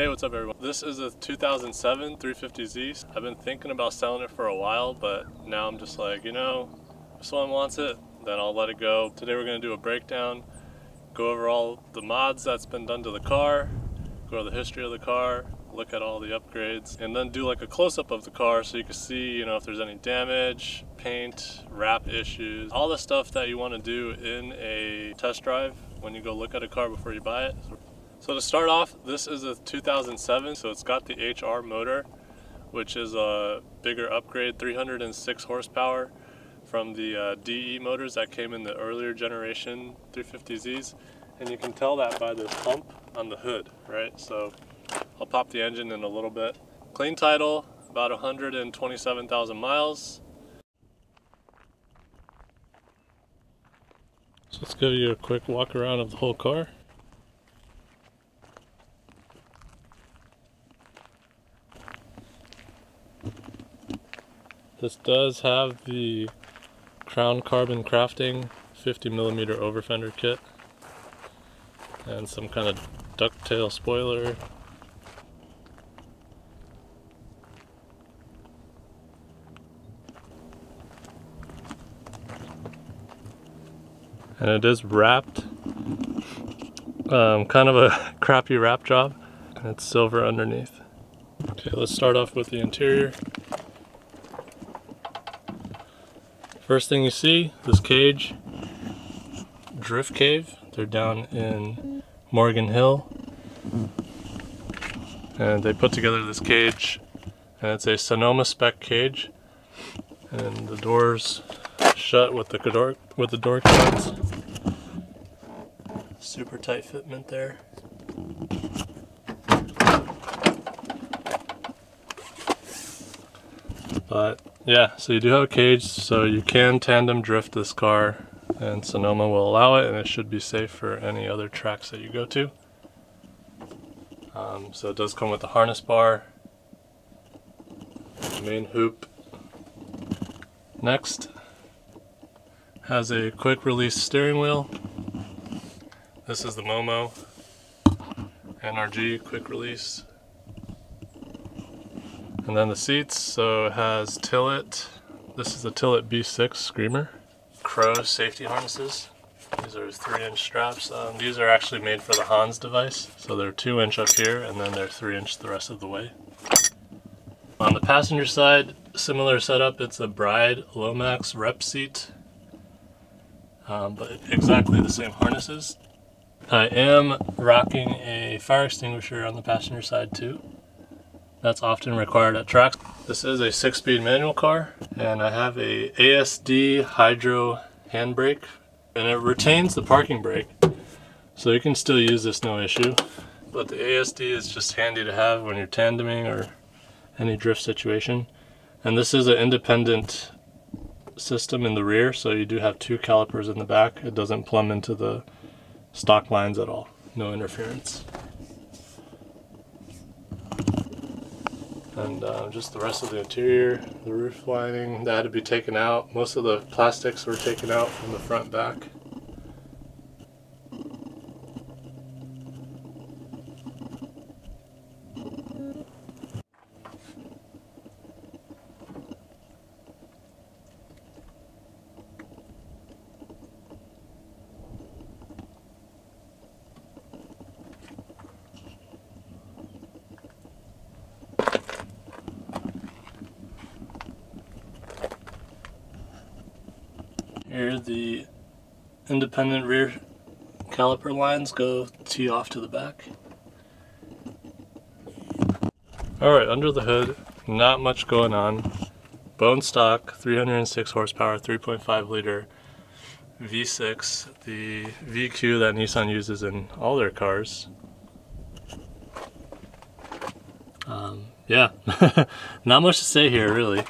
Hey, what's up everyone? This is a 2007 350Z. I've been thinking about selling it for a while, but now I'm just like, you know, if someone wants it, then I'll let it go. Today we're going to do a breakdown, go over all the mods that's been done to the car, go over the history of the car, look at all the upgrades, and then do like a close-up of the car so you can see, you know, if there's any damage, paint, wrap issues, all the stuff that you want to do in a test drive when you go look at a car before you buy it. So to start off, this is a 2007, so it's got the HR motor, which is a bigger upgrade, 306 horsepower from the DE motors that came in the earlier generation 350Zs. And you can tell that by this hump on the hood, right? So I'll pop the engine in a little bit. Clean title, about 127,000 miles. So let's give you a quick walk around of the whole car. This does have the Crown Carbon Crafting 50mm over fender kit and some kind of ducktail spoiler. And it is wrapped, kind of a crappy wrap job, and it's silver underneath. Okay, let's start off with the interior. First thing you see, this cage, Drift Cave. They're down in Morgan Hill, and they put together this cage, and it's a Sonoma spec cage, and the doors shut with the door cards. Super tight fitment there. But yeah, so you do have a cage, so you can tandem drift this car, and Sonoma will allow it, and it should be safe for any other tracks that you go to. So it does come with the harness bar, main hoop. Next, has a quick release steering wheel. This is the Momo NRG quick release. And then the seats, so it has Tillet. This is the Tillet B6 Screamer. Crow safety harnesses. These are 3-inch straps. These are actually made for the Hans device. So they're 2-inch up here and then they're 3-inch the rest of the way. On the passenger side, similar setup. It's a Bride Lomax rep seat, but exactly the same harnesses. I am rocking a fire extinguisher on the passenger side too. That's often required at tracks. This is a 6-speed manual car, and I have a ASD hydro handbrake, and it retains the parking brake, so you can still use this no issue. But the ASD is just handy to have when you're tandeming or any drift situation. And this is an independent system in the rear, so you do have 2 calipers in the back. It doesn't plumb into the stock lines at all. No interference. And just the rest of the interior, the roof lining, that had to be taken out. Most of the plastics were taken out from the front back. Here the independent rear caliper lines go tee off to the back. Alright, under the hood, not much going on. Bone stock, 306 horsepower, 3.5 liter V6, the VQ that Nissan uses in all their cars. Yeah, not much to say here really.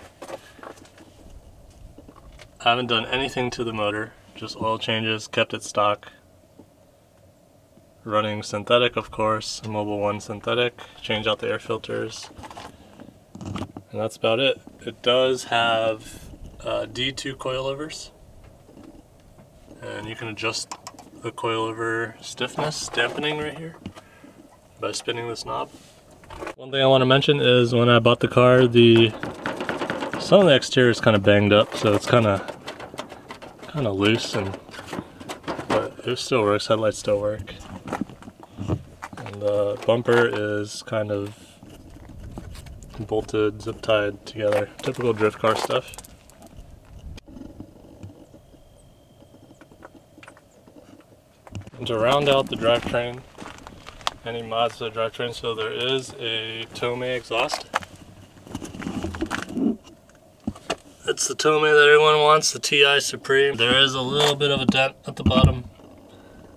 I haven't done anything to the motor, just oil changes, kept it stock. Running synthetic, of course, Mobil 1 synthetic, change out the air filters, and that's about it. It does have D2 coilovers, and you can adjust the coilover stiffness, dampening right here, by spinning this knob. One thing I want to mention is when I bought the car, some of the exterior is kind of banged up, so it's kind of loose, but it still works. Headlights still work, and the bumper is kind of bolted, zip tied together. Typical drift car stuff. And to round out the drivetrain, any mods to the drivetrain, so there is a Tomei exhaust. It's the Tomei that everyone wants, the TI Supreme. There is a little bit of a dent at the bottom.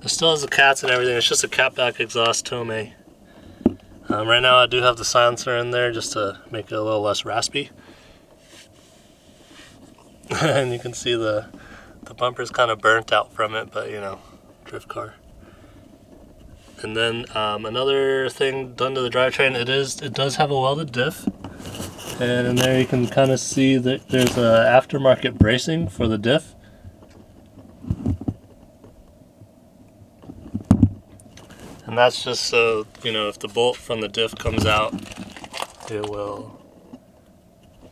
It still has the cats and everything. It's just a catback exhaust Tomei. Right now I do have the silencer in there just to make it a little less raspy. And you can see the bumper's kind of burnt out from it, but you know, drift car. And then another thing done to the drivetrain, it does have a welded diff. And in there you can kind of see that there's a aftermarket bracing for the diff. And that's just so, you know, if the bolt from the diff comes out, it will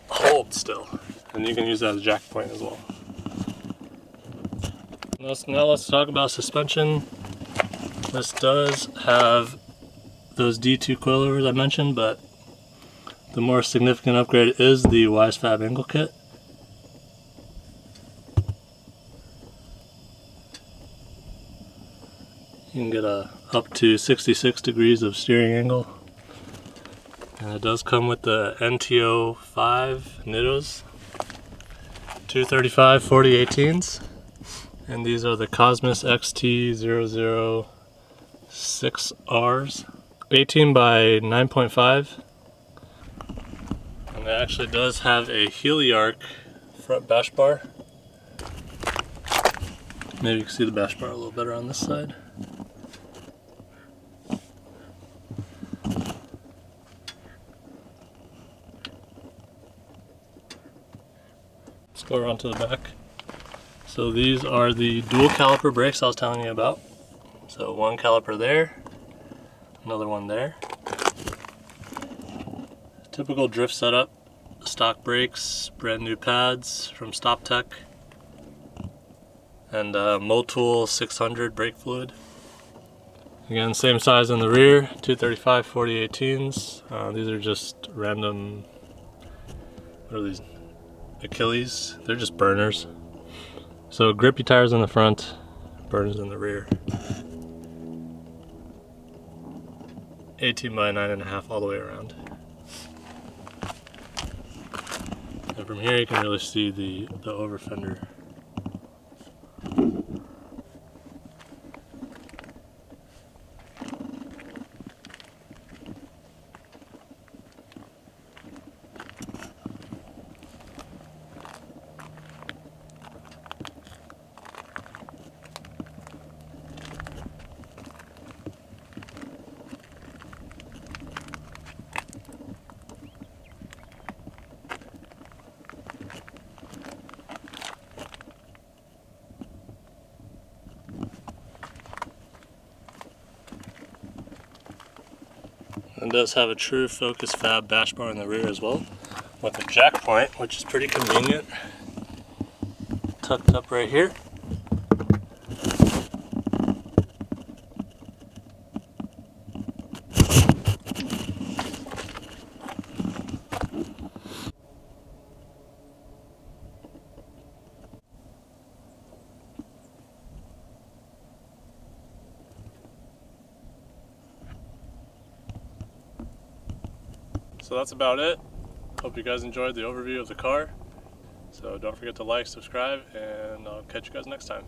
hold still. And you can use that as a jack point as well. Now let's talk about suspension. This does have those D2 coilovers I mentioned, but the more significant upgrade is the WiseFab angle kit. You can get up to 66 degrees of steering angle. And it does come with the NTO 5 Nittos 235 4018s. And these are the Cosmos XT006Rs. 18 by 9.5. And it actually does have a Heliarc front bash bar. Maybe you can see the bash bar a little better on this side. Let's go around to the back. So these are the dual caliper brakes I was telling you about. So one caliper there, another one there. Typical drift setup, stock brakes, brand new pads from StopTech, and Mobil 600 brake fluid. Again, same size in the rear, 235 4018s. These are just random, what are these? Achilles. They're just burners. So grippy tires in the front, burners in the rear. 18 by 9.5 all the way around. And from here you can really see the over fender. It does have a true Focus Fab bash bar in the rear as well, with a jack point, which is pretty convenient. Tucked up right here. So that's about it. Hope you guys enjoyed the overview of the car. So don't forget to like, subscribe, and I'll catch you guys next time.